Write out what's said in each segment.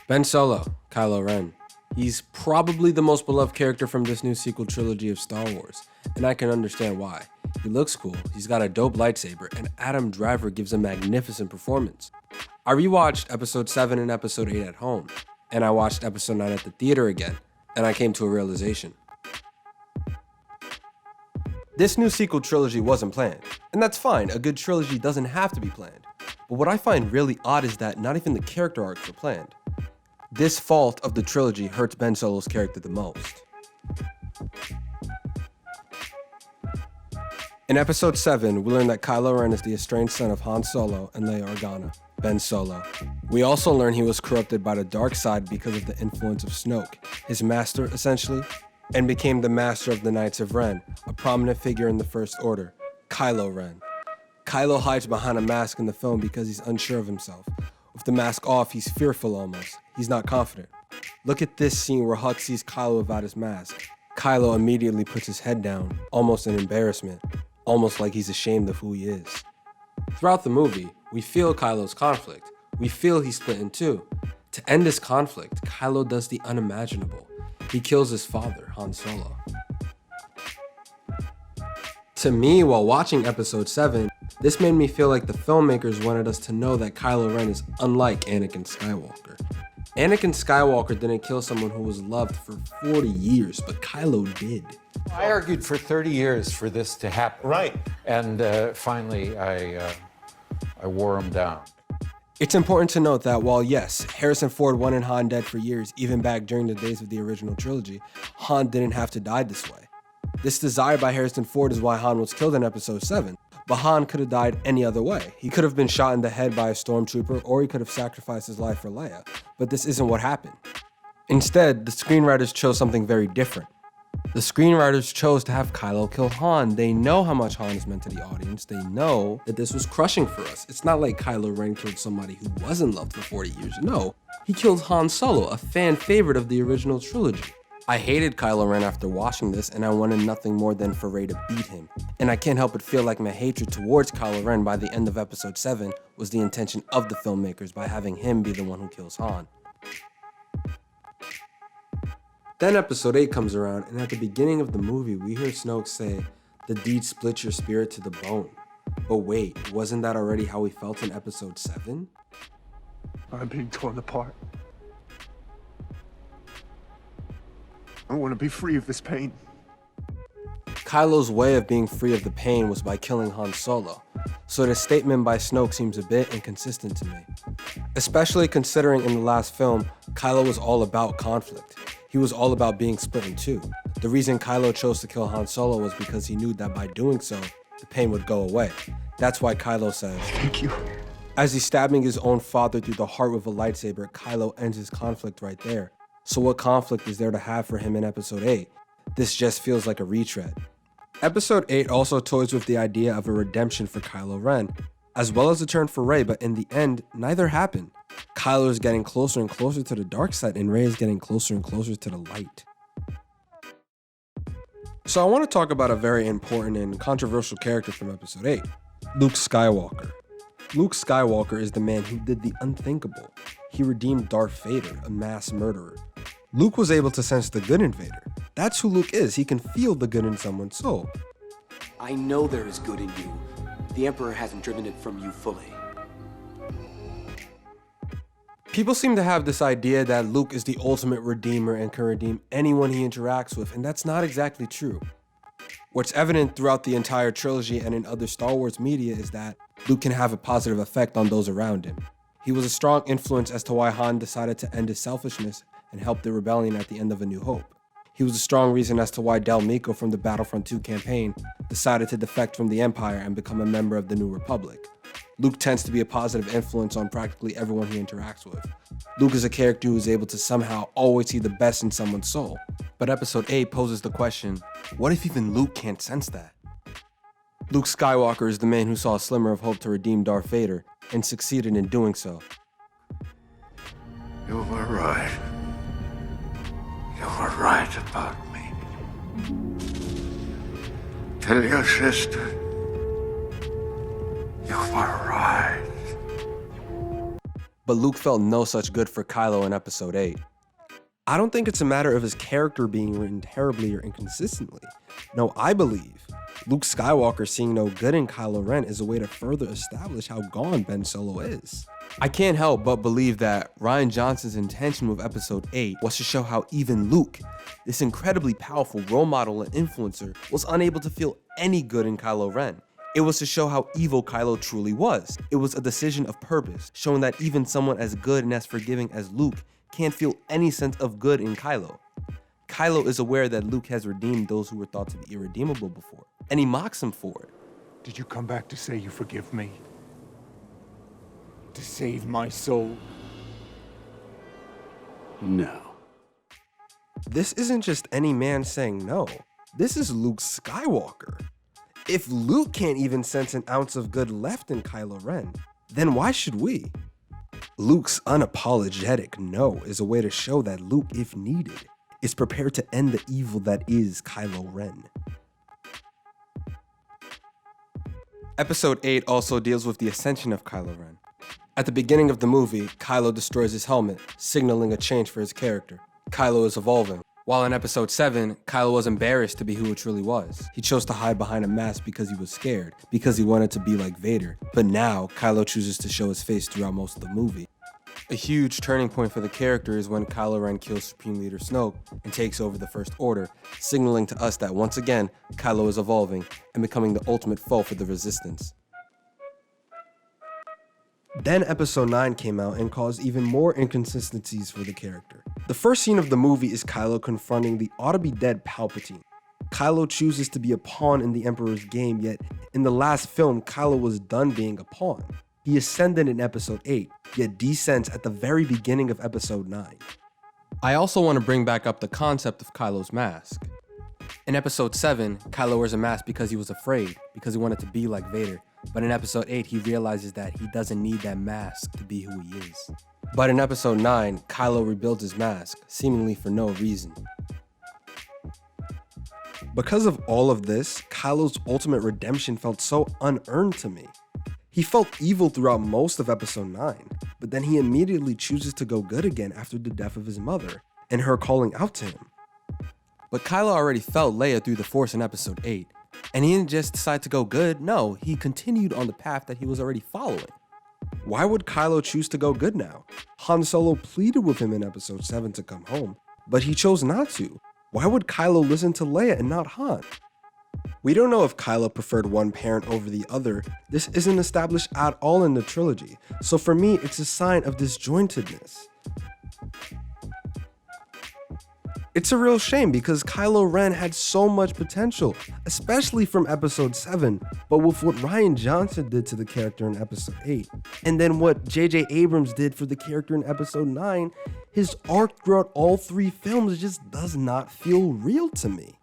Ben Solo, Kylo Ren. He's probably the most beloved character from this new sequel trilogy of Star Wars, and I can understand why. He looks cool, he's got a dope lightsaber, and Adam Driver gives a magnificent performance. I rewatched episode 7 and episode 8 at home, and I watched episode 9 at the theater again, and I came to a realization. This new sequel trilogy wasn't planned, and that's fine, a good trilogy doesn't have to be planned. But what I find really odd is that not even the character arcs were planned. This fault of the trilogy hurts Ben Solo's character the most. In episode 7, we learn that Kylo Ren is the estranged son of Han Solo and Leia Organa, Ben Solo. We also learn he was corrupted by the dark side because of the influence of Snoke, his master essentially, and became the master of the Knights of Ren, a prominent figure in the First Order, Kylo Ren. Kylo hides behind a mask in the film because he's unsure of himself. With the mask off, he's fearful almost. He's not confident. Look at this scene where Hux sees Kylo without his mask. Kylo immediately puts his head down, almost in embarrassment, almost like he's ashamed of who he is. Throughout the movie, we feel Kylo's conflict. We feel he's split in two. To end this conflict, Kylo does the unimaginable. He kills his father, Han Solo. To me, while watching episode 7, this made me feel like the filmmakers wanted us to know that Kylo Ren is unlike Anakin Skywalker. Anakin Skywalker didn't kill someone who was loved for 40 years, but Kylo did. I argued for 30 years for this to happen. Right. And finally, I wore him down. It's important to note that while yes, Harrison Ford wanted Han dead for years, even back during the days of the original trilogy, Han didn't have to die this way. This desire by Harrison Ford is why Han was killed in episode 7, but Han could have died any other way. He could have been shot in the head by a stormtrooper, or he could have sacrificed his life for Leia, but this isn't what happened. Instead, the screenwriters chose something very different. The screenwriters chose to have Kylo kill Han. They know how much Han is meant to the audience. They know that this was crushing for us. It's not like Kylo Ren killed somebody who wasn't loved for 40 years. No, he killed Han Solo, a fan favorite of the original trilogy. I hated Kylo Ren after watching this, and I wanted nothing more than for Rey to beat him. And I can't help but feel like my hatred towards Kylo Ren by the end of episode 7 was the intention of the filmmakers by having him be the one who kills Han. Then episode 8 comes around, and at the beginning of the movie, we hear Snoke say, "The deed splits your spirit to the bone." But wait, wasn't that already how we felt in episode 7? I'm being torn apart. I want to be free of this pain. Kylo's way of being free of the pain was by killing Han Solo, so the statement by Snoke seems a bit inconsistent to me. Especially considering in the last film, Kylo was all about conflict. He was all about being split in two. The reason Kylo chose to kill Han Solo was because he knew that by doing so, the pain would go away. That's why Kylo says, Thank you. as he's stabbing his own father through the heart with a lightsaber, Kylo ends his conflict right there. So what conflict is there to have for him in episode 8? This just feels like a retread. Episode 8 also toys with the idea of a redemption for Kylo Ren, as well as a turn for Rey, but in the end, neither happened. Kylo is getting closer and closer to the dark side, and Rey is getting closer and closer to the light. So I want to talk about a very important and controversial character from episode 8, Luke Skywalker. Luke Skywalker is the man who did the unthinkable. He redeemed Darth Vader, a mass murderer. Luke was able to sense the good in Vader. That's who Luke is. He can feel the good in someone's soul. I know there is good in you. The Emperor hasn't driven it from you fully. People seem to have this idea that Luke is the ultimate redeemer and can redeem anyone he interacts with, and that's not exactly true. What's evident throughout the entire trilogy and in other Star Wars media is that Luke can have a positive effect on those around him. He was a strong influence as to why Han decided to end his selfishness and help the rebellion at the end of A New Hope. He was a strong reason as to why Del Meeko from the Battlefront 2 campaign decided to defect from the Empire and become a member of the New Republic. Luke tends to be a positive influence on practically everyone he interacts with. Luke is a character who is able to somehow always see the best in someone's soul. But episode 8 poses the question, what if even Luke can't sense that? Luke Skywalker is the man who saw a slimmer of hope to redeem Darth Vader and succeeded in doing so. You were right. You were right about me. Tell your sister. You were right. but Luke felt no such good for Kylo in episode 8. I don't think it's a matter of his character being written terribly or inconsistently. No, I believe Luke Skywalker seeing no good in Kylo Ren is a way to further establish how gone Ben Solo is. I can't help but believe that Rian Johnson's intention with episode 8 was to show how even Luke, this incredibly powerful role model and influencer, was unable to feel any good in Kylo Ren. It was to show how evil Kylo truly was. It was a decision of purpose, showing that even someone as good and as forgiving as Luke can't feel any sense of good in Kylo. Kylo is aware that Luke has redeemed those who were thought to be irredeemable before, and he mocks him for it. Did you come back to say you forgive me? To save my soul? No. This isn't just any man saying no. This is Luke Skywalker. If Luke can't even sense an ounce of good left in Kylo Ren, then why should we? Luke's unapologetic no is a way to show that Luke, if needed, is prepared to end the evil that is Kylo Ren. Episode 8 also deals with the ascension of Kylo Ren. At the beginning of the movie, Kylo destroys his helmet, signaling a change for his character. Kylo is evolving. While in episode 7, Kylo was embarrassed to be who he truly was. He chose to hide behind a mask because he was scared, because he wanted to be like Vader. But now, Kylo chooses to show his face throughout most of the movie. A huge turning point for the character is when Kylo Ren kills Supreme Leader Snoke and takes over the First Order, signaling to us that once again, Kylo is evolving and becoming the ultimate foe for the Resistance. Then episode 9 came out and caused even more inconsistencies for the character. The first scene of the movie is Kylo confronting the ought-to-be-dead Palpatine. Kylo chooses to be a pawn in the Emperor's game, yet in the last film, Kylo was done being a pawn. He ascended in episode 8, yet descends at the very beginning of episode 9. I also want to bring back up the concept of Kylo's mask. In episode 7, Kylo wears a mask because he was afraid, because he wanted to be like Vader. But in episode 8, he realizes that he doesn't need that mask to be who he is. But in episode 9, Kylo rebuilds his mask, seemingly for no reason. Because of all of this, Kylo's ultimate redemption felt so unearned to me. He felt evil throughout most of episode 9, but then he immediately chooses to go good again after the death of his mother, and her calling out to him. But Kylo already felt Leia through the Force in episode 8, and he didn't just decide to go good, no, he continued on the path that he was already following. Why would Kylo choose to go good now? Han Solo pleaded with him in episode 7 to come home, but he chose not to. Why would Kylo listen to Leia and not Han? We don't know if Kylo preferred one parent over the other. This isn't established at all in the trilogy, so for me, it's a sign of disjointedness. It's a real shame because Kylo Ren had so much potential, especially from episode 7, but with what Rian Johnson did to the character in episode 8, and then what J.J. Abrams did for the character in episode 9, his arc throughout all 3 films just does not feel real to me.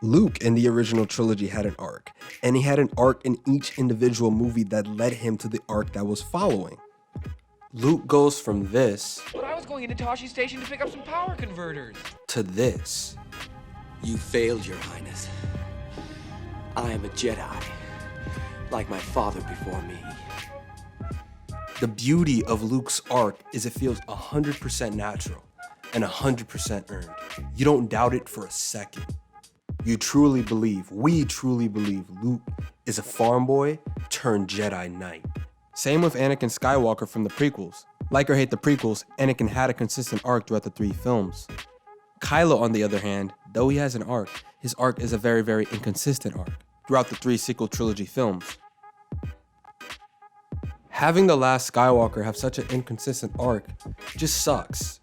Luke in the original trilogy had an arc, and he had an arc in each individual movie that led him to the arc that was following. Luke goes from this But I was going into Tashi Station to pick up some power converters. to this. You failed, Your Highness. I am a Jedi, like my father before me. The beauty of Luke's arc is it feels 100% natural and 100% earned. You don't doubt it for a second. We truly believe Luke is a farm boy turned Jedi Knight. Same with Anakin Skywalker from the prequels. Like or hate the prequels, Anakin had a consistent arc throughout the 3 films. Kylo, on the other hand, though he has an arc, his arc is a very, very inconsistent arc throughout the 3 sequel trilogy films. Having the last Skywalker have such an inconsistent arc just sucks.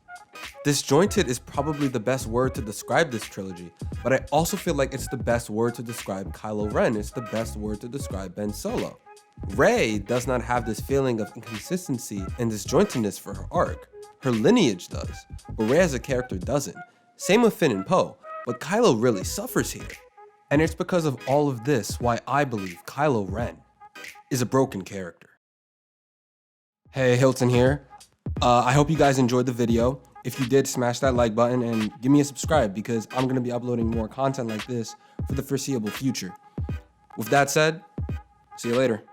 Disjointed is probably the best word to describe this trilogy, but I also feel like it's the best word to describe Kylo Ren. It's the best word to describe Ben Solo. Rey does not have this feeling of inconsistency and disjointedness for her arc. Her lineage does, but Rey as a character doesn't. Same with Finn and Poe, but Kylo really suffers here. And it's because of all of this why I believe Kylo Ren is a broken character. Hey, Hilton here. I hope you guys enjoyed the video. If you did, smash that like button and give me a subscribe because I'm going to be uploading more content like this for the foreseeable future. With that said, see you later.